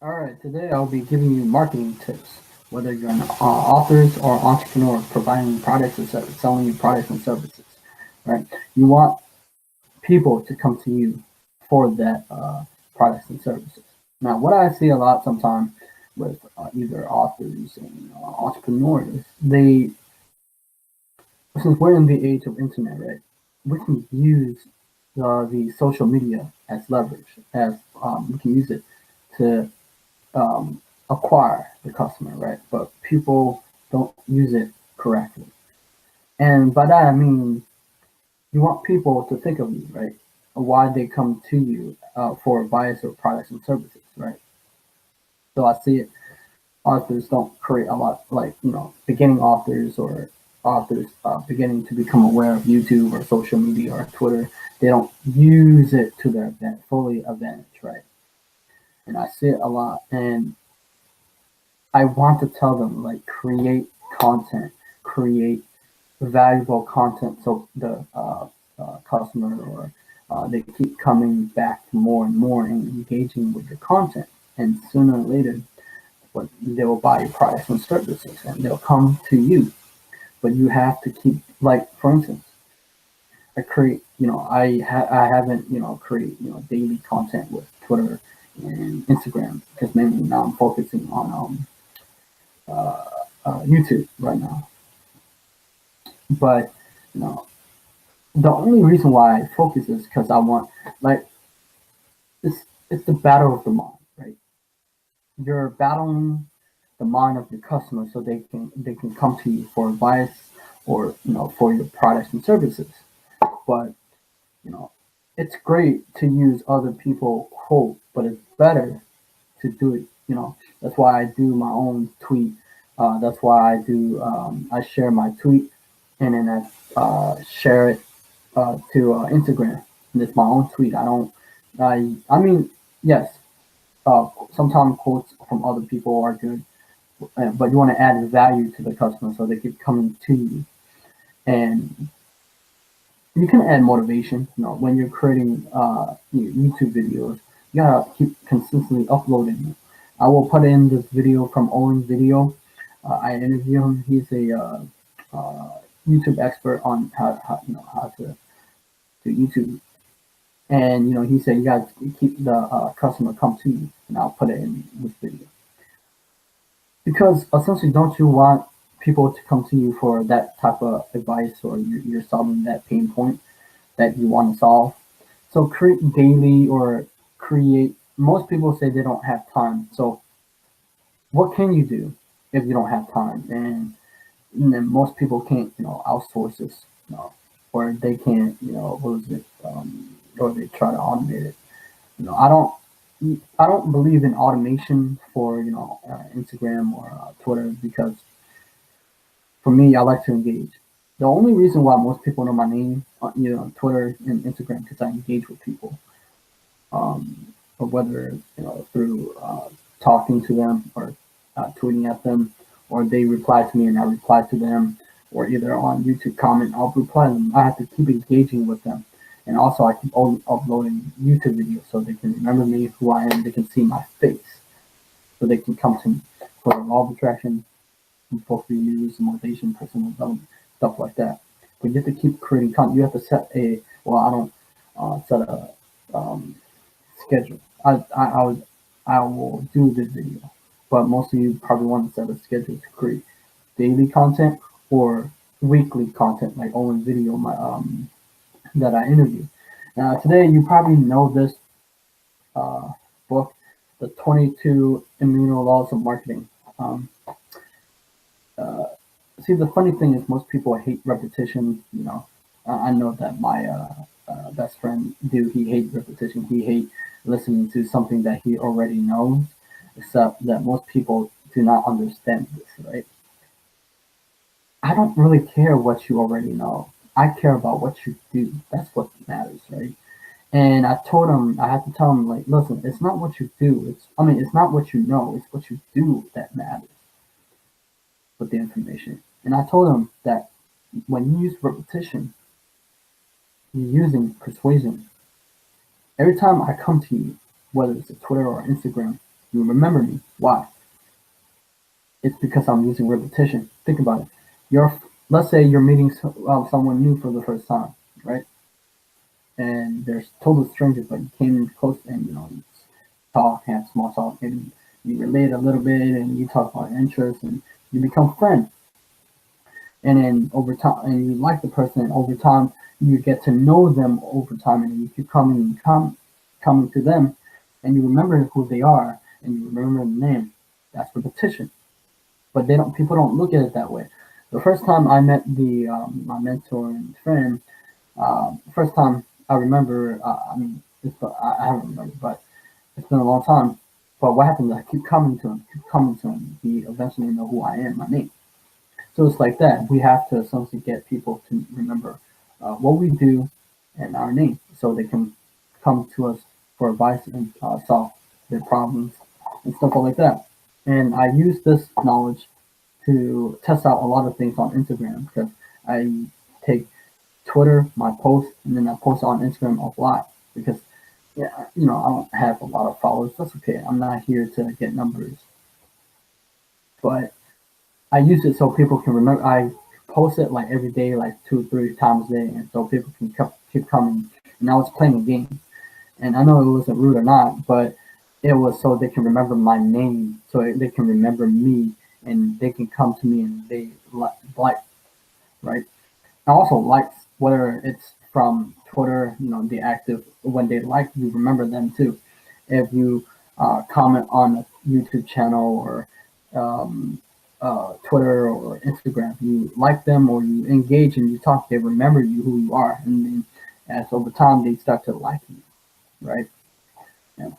All right, today I'll be giving you marketing tips. Whether you're an author or entrepreneur providing products and selling you products and services, right? You want people to come to you for that products and services. Now, what I see a lot sometimes with either authors and entrepreneurs, since we're in the age of internet, right? We can use the social media as leverage, as we can use it to acquire the customer, right? But people don't use it correctly. And by that I mean you want people to think of you, right? Why they come to you for advice or products and services, right? So I see it. Authors don't create a lot, like beginning authors or authors beginning to become aware of YouTube or social media or Twitter. They don't use it to their fully advantage, right? And I see it a lot, and I want to tell them like create content, create valuable content, so the customer or they keep coming back more and more and engaging with your content, and sooner or later, they will buy your products and services, and they'll come to you. But you have to keep, like for instance, I haven't create daily content with Twitter and Instagram because mainly now I'm focusing on YouTube right now. But you know, the only reason why I focus is because I want, like, it's the battle of the mind, right? You're battling the mind of your customer so they can come to you for advice or for your products and services. But you know, it's great to use other people quote, but it's better to do it. That's why I do my own tweet. That's why I share my tweet and then I share it to Instagram. And it's my own tweet. I mean, yes, sometimes quotes from other people are good, but you want to add value to the customer so they keep coming to you. And you can add motivation. When you're creating YouTube videos, you gotta keep consistently uploading it. I will put in this video from Owen's video. I interview him. He's a YouTube expert on how to do YouTube. And he said you guys keep the customer come to you, and I'll put it in this video because essentially, don't you want people to come to you for that type of advice, or you're solving that pain point that you want to solve? So create daily or create. Most people say they don't have time. So what can you do if you don't have time? And then most people can't, outsource this, or they can't, what is it, or they try to automate it. I don't believe in automation for Instagram or Twitter because for me, I like to engage. The only reason why most people know my name, on Twitter and Instagram, because I engage with people, or whether through talking to them or tweeting at them, or they reply to me and I reply to them, or either on YouTube comment, I'll reply to them. I have to keep engaging with them. And also, I keep uploading YouTube videos so they can remember me, who I am. They can see my face, so they can come to me for the law of attraction, both reviews, motivation, personal development, stuff like that. But you have to keep creating content. You have to set a I don't set a schedule. I will do this video, but most of you probably want to set a schedule to create daily content or weekly content, like Owen's video, my that I interview. Now today you probably know this book, the 22 Immutable Laws of Marketing. Uh, See, the funny thing is most people hate repetition. I know that my best friend do. He hates repetition. He hates listening to something that he already knows. Except that most people do not understand this, right? I don't really care what you already know. I care about what you do. That's what matters, right? And I told him, I had to tell him, like, listen, it's not what you do. It's not what you know. It's what you do that matters with the information. And I told him that when you use repetition, you're using persuasion. Every time I come to you, whether it's a Twitter or Instagram, You remember me. Why? It's because I'm using repetition. Think about it. Let's say you're meeting someone new for the first time, right? And they're total strangers, but you came in close and you talk, have small talk, and you relate a little bit, and you talk about interests, and you become friends. And then over time, and you like the person, and over time, you get to know them over time, and you keep coming to them, and you remember who they are, and you remember the name. That's repetition. But people don't look at it that way. The first time I met my mentor and friend, first time I remember, I haven't remembered, but it's been a long time. But what happens is I keep coming to him, keep coming to him. He eventually know who I am, my name. So it's like that. We have to essentially get people to remember what we do and our name, so they can come to us for advice and solve their problems and stuff like that. And I use this knowledge to test out a lot of things on Instagram because I take Twitter, my posts, and then I post on Instagram a lot because yeah, I don't have a lot of followers. That's okay. I'm not here to get numbers, but I use it so people can remember. I post it like every day, like 2 3 times a day, and so people can keep coming. And I was playing a game, and I know it wasn't rude or not, but it was so they can remember my name, so they can remember me, and they can come to me and they like, right? I also like whether it's from Twitter, the active when they like you remember them too. If you comment on a YouTube channel or um, Twitter or Instagram, you like them or you engage and you talk, they remember you who you are, and then as over time they start to like you, right?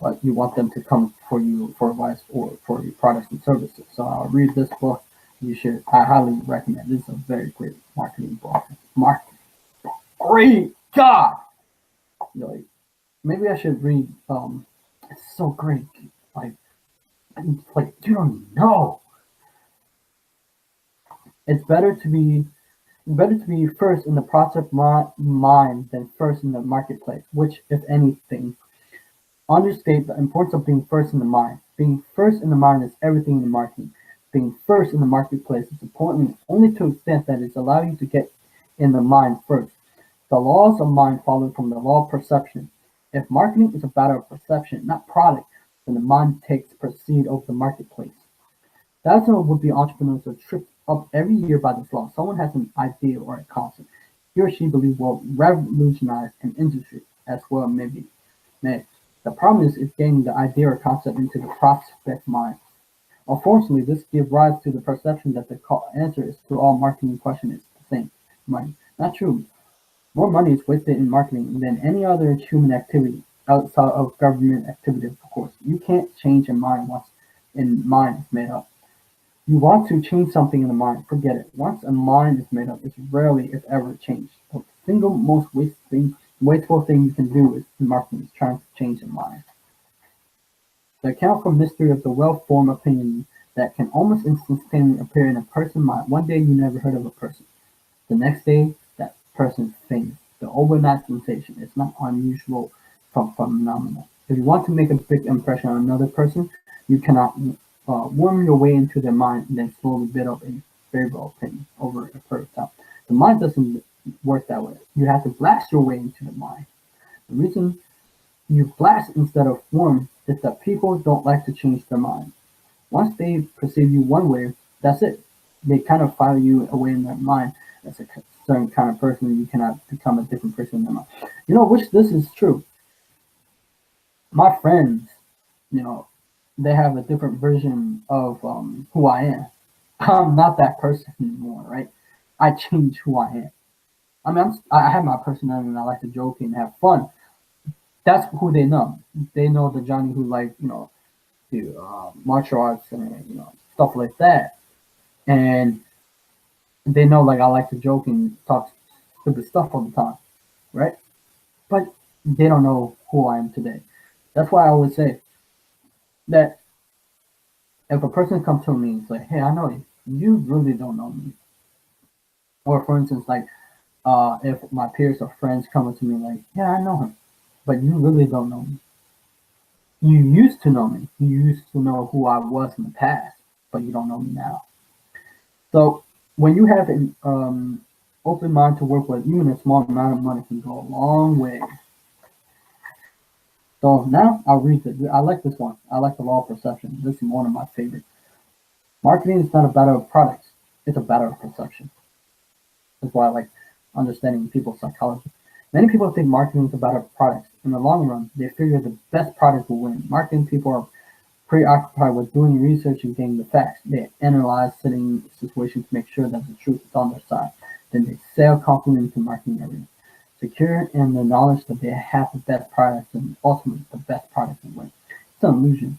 But you want them to come for you for advice or for your products and services. So I'll read this book. I highly recommend. This is a very great marketing book. Marketing, great God! Like maybe I should read. It's so great. Like, like you don't know. It's better to be first in the prospect mind than first in the marketplace. Which, if anything, understate the importance of being first in the mind. Being first in the mind is everything in the marketing. Being first in the marketplace is important only to the extent that it allows you to get in the mind first. The laws of mind follow from the law of perception. If marketing is a matter of perception, not product, then the mind takes proceed over the marketplace. Thousands of would-be entrepreneurs are tripped up every year by this law. Someone has an idea or a concept he or she believes will revolutionize an industry, as well maybe may. The problem is getting the idea or concept into the prospect mind. Unfortunately, this gives rise to the perception that the answer is to all marketing questions is the same: money. Not true. More money is wasted in marketing than any other human activity outside of government activity, of course. You can't change a mind once a mind is made up. You want to change something in the mind, forget it. Once a mind is made up, it's rarely, if ever, changed. The single most wasteful thing you can do is in marketing is trying to change a mind. The account for mystery of the well-formed opinion that can almost instantaneously appear in a person's mind. One day you never heard of a person. The next day, that person is famous. The overnight sensation is not unusual phenomenal. If you want to make a big impression on another person, you cannot worm your way into their mind and then slowly build up a favorable opinion over a period of time. The mind doesn't work that way. You have to blast your way into the mind. The reason you blast instead of form is that people don't like to change their mind. Once they perceive you one way, that's it. They kind of file you away in their mind as a certain kind of person. You cannot become a different person in their mind. Which this is true. My friends, you know, they have a different version of who I am. I'm not that person anymore, right? I change who I am. I mean, I have my personality and I like to joke and have fun. That's who they know. They know the Johnny who like, do martial arts and stuff like that. And they know like I like to joke and talk stupid stuff all the time, right? But they don't know who I am today. That's why I always say that if a person comes to me and say, "Hey, I know you," you really don't know me. Or for instance, like if my peers or friends come to me like, "Yeah, I know him," but you really don't know me. You used to know me. You used to know who I was in the past, but you don't know me now. So when you have an open mind to work with, even a small amount of money can go a long way. So now I'll read it. I like this one. I like the law of perception. This is one of my favorites. Marketing is not a battle of products. It's a battle of perception. That's why I like understanding people's psychology. Many people think marketing is about products. In the long run, they figure the best product will win. Marketing people are preoccupied with doing research and getting the facts. They analyze setting situations to make sure that the truth is on their side. Then they sell confidently to marketing areas, secure in the knowledge that they have the best products and ultimately the best product will win. It's an illusion.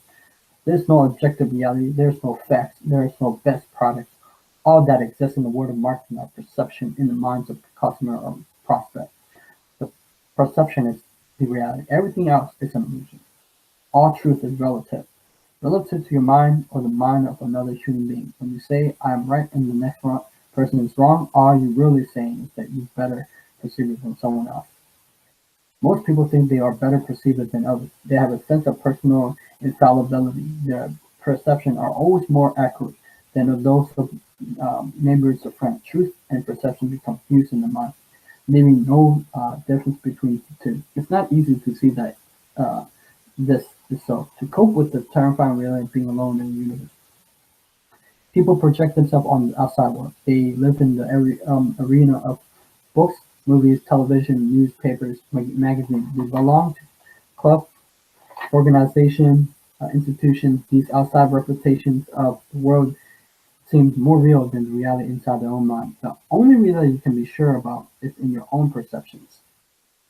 There's no objective reality. There's no facts. There is no best products. All that exists in the world of marketing are perception in the minds of the customer or prospect. The perception is the reality. Everything else is an illusion. All truth is relative. Relative to your mind or the mind of another human being. When you say I am right and the next person is wrong, all you're really saying is that you better perceive it than someone else. Most people think they are better perceived than others. They have a sense of personal infallibility. Their perception are always more accurate than those of neighbors or friends. Truth and perception become fused in the mind, leaving no difference between the two. It's not easy to see that this is so. To cope with the terrifying reality of being alone in the universe, people project themselves on the outside world. They live in the arena of books, movies, television, newspapers, magazines. They belong to club, organization, institutions. These outside representations of the world seems more real than the reality inside their own mind. The only reality you can be sure about is in your own perceptions.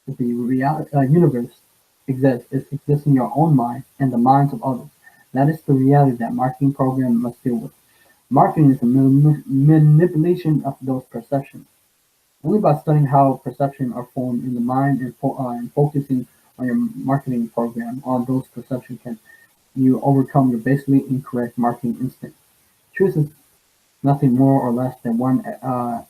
If the reality, universe exists, it exists in your own mind and the minds of others. That is the reality that marketing program must deal with. Marketing is a manipulation of those perceptions. Only by studying how perceptions are formed in the mind and focusing on your marketing program on those perceptions can you overcome your basically incorrect marketing instinct. Truth is nothing more or less than one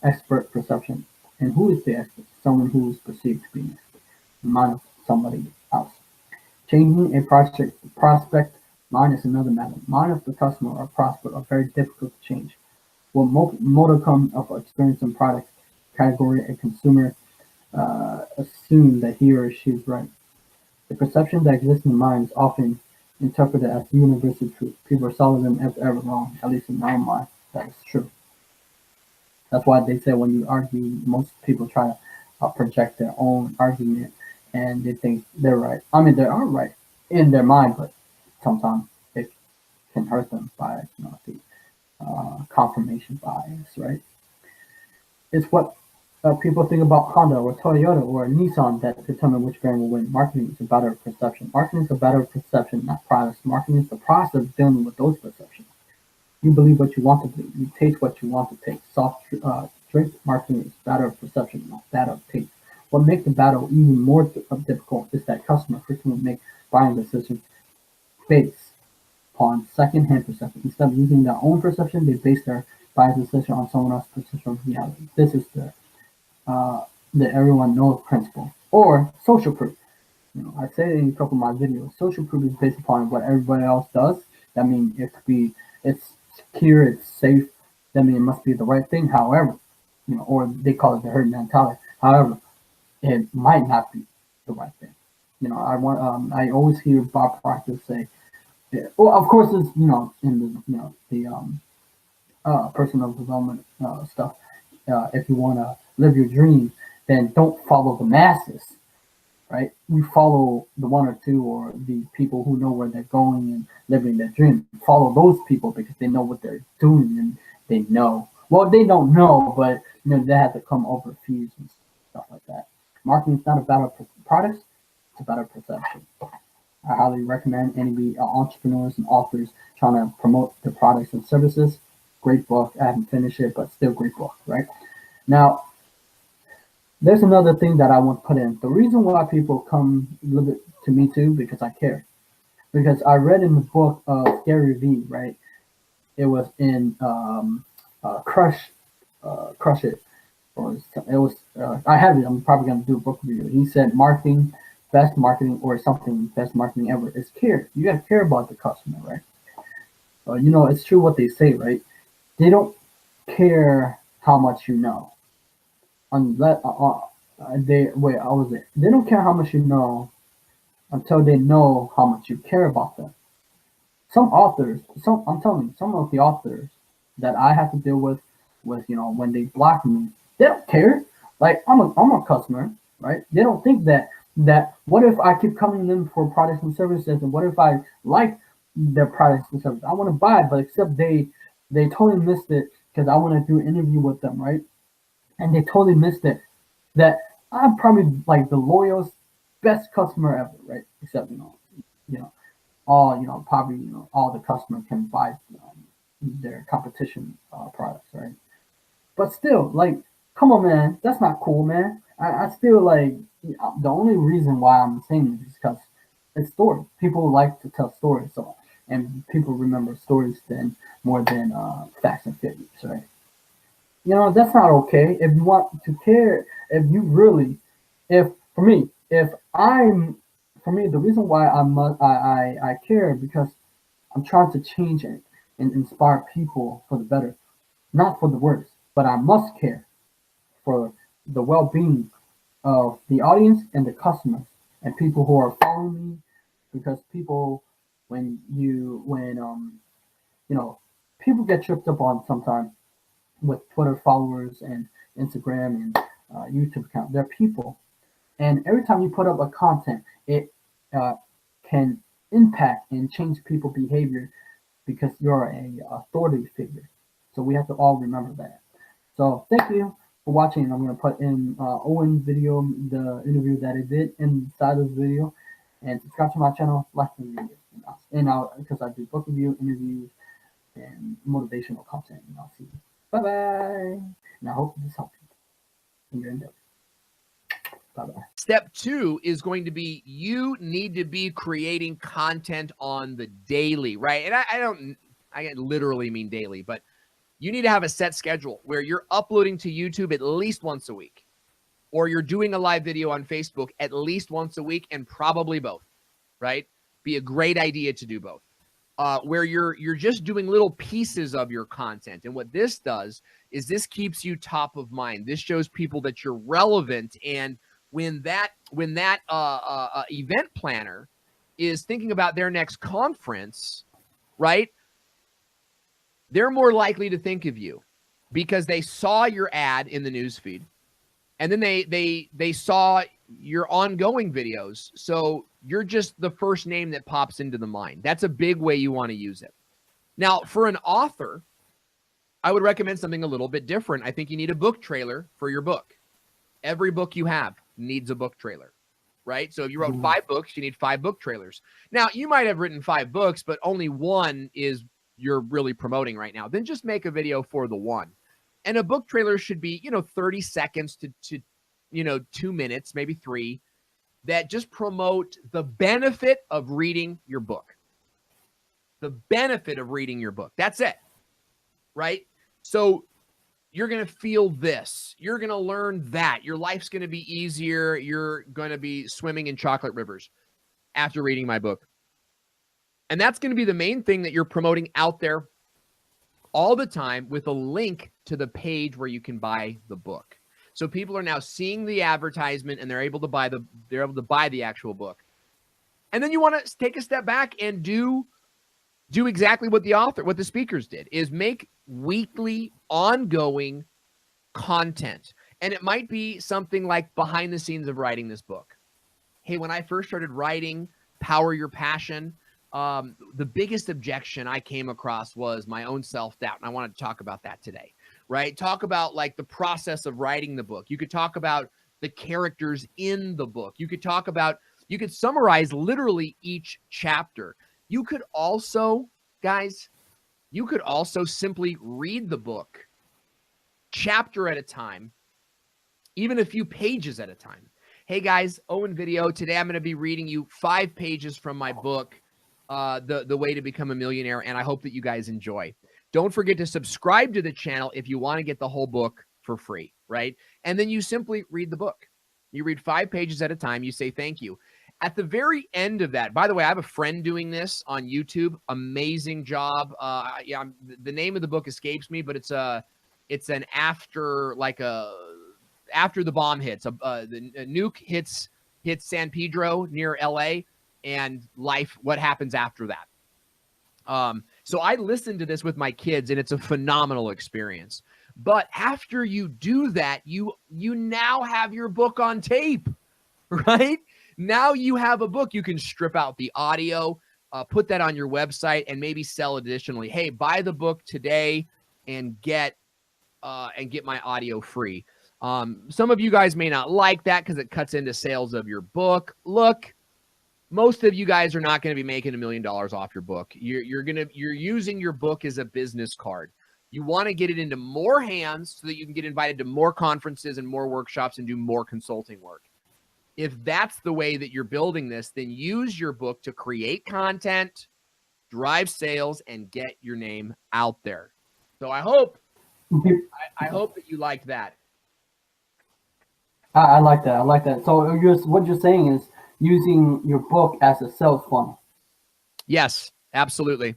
expert perception. And who is the expert? Someone who is perceived to be an expert, the mind of somebody else. Changing a prospect mind is another matter. Mind of the customer or prospect are very difficult to change. What modicum of experience in product category a consumer assume that he or she is right. The perception that exists in the mind is often interpreted as universal truth. People are seldom ever wrong, at least in my mind, that is true. That's why they say when you argue, most people try to project their own argument and they think they're right. I mean, they are right in their mind, but sometimes it can hurt them by the confirmation bias, right? It's what people think about Honda or Toyota or Nissan that determine which brand will win. Marketing is a matter of perception. Marketing is a matter of perception, not products. Marketing is the process of dealing with those perceptions. You believe what you want to believe. You taste what you want to taste. Soft drink marketing is a matter of perception, not that of taste. What makes the battle even more difficult is that customers frequently make buying decisions based upon second-hand perception. Instead of using their own perception, they base their buying decision on someone else's perception of reality. This is uh, the everyone knows principle or social proof. I say it in a couple of my videos. Social proof is based upon what everybody else does. That means it could be it's secure, it's safe. That means it must be the right thing. However, or they call it the herd mentality. However, it might not be the right thing. I always hear Bob Proctor say, yeah, well, of course, it's in the personal development stuff. If you want to live your dream, then don't follow the masses, right? You follow the one or two or the people who know where they're going and living their dream. Follow those people because they know what they're doing and they know. Well, they don't know, but they have to come over fuse and stuff like that. Marketing is not about products; it's about perception. I highly recommend any entrepreneurs and authors trying to promote their products and services. Great book. I haven't finished it, but still great book, right? Now, there's another thing that I want to put in. The reason why people come a little bit to me too, because I care. Because I read in the book of Gary Vee, right? It was in Crush It, or it was. I have it. I'm probably going to do a book review. He said marketing best marketing or something best marketing ever is care. You gotta care about the customer, right? You know, it's true what they say, right? They don't care how much you know, unless they wait. I was it. They don't care how much you know until they know how much you care about them. Some authors, some I'm telling you, some of the authors that I have to deal with you know, when they block me, they don't care. Like I'm a customer, right? They don't think that what if I keep coming in for products and services, and what if I like their products and services? I want to buy, but except they totally missed it because I want to do an interview with them, right? And they totally missed it that I'm probably like the loyalest, best customer ever, right? Except you know, all you know, probably you know, all the customer can buy their competition products, right? But still, like, come on, man, that's not cool, man. I still like the only reason why I'm saying this is because it's stories. People like to tell stories, so and people remember stories then more than facts and figures, right? You know, that's not okay. If you want to care, if you really, if for me, if I'm, for me, the reason why I care because I'm trying to change it and inspire people for the better, not for the worse. But I must care for the well-being of the audience and the customers and people who are following me, because people, when you know, people get tripped up on sometimes with Twitter followers and Instagram and YouTube account. They're people, and every time you put up a content, it uh, can impact and change people' behavior because you're a authority figure. So we have to all remember that. So thank you for watching. I'm going to put in Owen's video, the interview that I did inside of this video, and subscribe to my channel, like the video, and I'll because I do book review, interviews, and motivational content. And I'll see you. Bye bye. And I hope this helped you in your endeavor. Bye bye. Step 2 is going to be you need to be creating content on the daily, right? And I literally mean daily, but you need to have a set schedule where you're uploading to YouTube at least once a week, or you're doing a live video on Facebook at least once a week, and probably both, right? Be a great idea to do both. Where you're just doing little pieces of your content. And what this does is this keeps you top of mind. This shows people that you're relevant. And when that event planner is thinking about their next conference, right, they're more likely to think of you because they saw your ad in the newsfeed, and then they saw your ongoing videos. So you're just the first name that pops into the mind. That's a big way you want to use it. Now, for an author, I would recommend something a little bit different. I think you need a book trailer for your book. Every book you have needs a book trailer, right? So if you wrote 5 books, you need 5 book trailers. Now, you might have written 5 books, but only one is you're really promoting right now. Then just make a video for the one. And a book trailer should be, 30 seconds to 2 minutes, maybe 3, that just promote the benefit of reading your book. The benefit of reading your book. That's it, right? So you're going to feel this. You're going to learn that. Your life's going to be easier. You're going to be swimming in chocolate rivers after reading my book. And that's going to be the main thing that you're promoting out there all the time, with a link to the page where you can buy the book. So people are now seeing the advertisement and they're able to buy the actual book. And then you want to take a step back and do exactly what the speakers did, is make weekly ongoing content. And it might be something like behind the scenes of writing this book. Hey, when I first started writing Power Your Passion, the biggest objection I came across was my own self-doubt. And I wanted to talk about that today, right? Talk about like the process of writing the book. You could talk about the characters in the book. You could summarize literally each chapter. You could also, guys, simply read the book chapter at a time, even a few pages at a time. Hey guys, Owen video. Today I'm going to be reading you 5 pages from my book, The Way to Become a Millionaire, and I hope that you guys enjoy. Don't forget to subscribe to the channel if you want to get the whole book for free, right? And then you simply read the book. You read 5 pages at a time. You say thank you. At the very end of that, by the way, I have a friend doing this on YouTube. Amazing job. Yeah, the name of the book escapes me, but it's an after the bomb hits, the nuke hits San Pedro near LA, and what happens after that. So I listened to this with my kids, and it's a phenomenal experience. But after you do that, you now have your book on tape, right? Now you have a book. You can strip out the audio, put that on your website, and maybe sell additionally. Hey, buy the book today and get my audio free. Some of you guys may not like that because it cuts into sales of your book. Look, most of you guys are not going to be making $1 million off your book. You're using your book as a business card. You want to get it into more hands so that you can get invited to more conferences and more workshops and do more consulting work. If that's the way that you're building this, then use your book to create content, drive sales, and get your name out there. So I hope that you like that. I like that. I like that. So what you're saying is using your book as a sales funnel. Yes, absolutely.